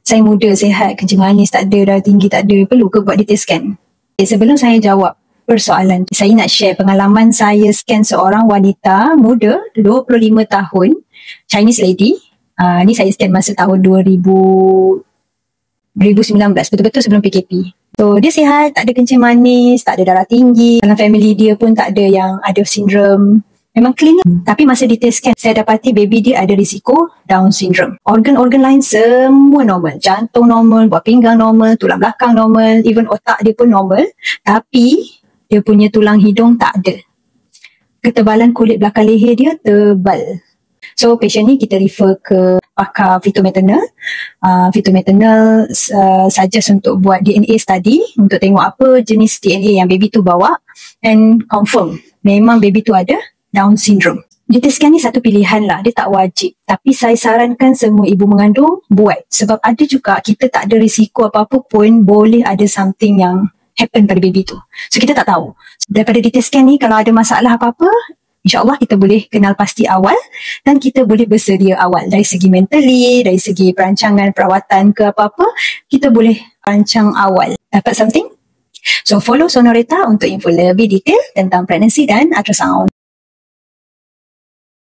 Saya muda, sihat, kencing manis tak ada, darah tinggi tak ada, perlu ke buat detail scan? Sebelum saya jawab persoalan, saya nak share pengalaman saya scan seorang wanita muda, 25 tahun, Chinese lady. Ni saya scan masa tahun 2019, betul-betul sebelum PKP. So dia sihat, tak ada kencing manis, tak ada darah tinggi, dalam family dia pun tak ada yang ada sindrom. Memang clean. Tapi masa detail scan, saya dapati baby dia ada risiko Down syndrome. Organ-organ lain semua normal. Jantung normal, buah pinggang normal, tulang belakang normal, even otak dia pun normal. Tapi dia punya tulang hidung tak ada. Ketebalan kulit belakang leher dia tebal. So patient ni kita refer ke pakar fitomaternal. Fitomaternal suggest untuk buat DNA study untuk tengok apa jenis DNA yang baby tu bawa and confirm memang baby tu ada Down syndrome. Detail scan ni satu pilihan lah, dia tak wajib. Tapi saya sarankan semua ibu mengandung buat. Sebab ada juga kita tak ada risiko apa-apa pun boleh ada something yang happen pada baby tu. So kita tak tahu. Daripada detail scan ni kalau ada masalah apa-apa, InsyaAllah kita boleh kenal pasti awal dan kita boleh bersedia awal. Dari segi mentally, dari segi perancangan, perawatan ke apa-apa, kita boleh rancang awal. Dapat something? So follow Sonorita untuk info lebih detail tentang pregnancy dan ultrasound.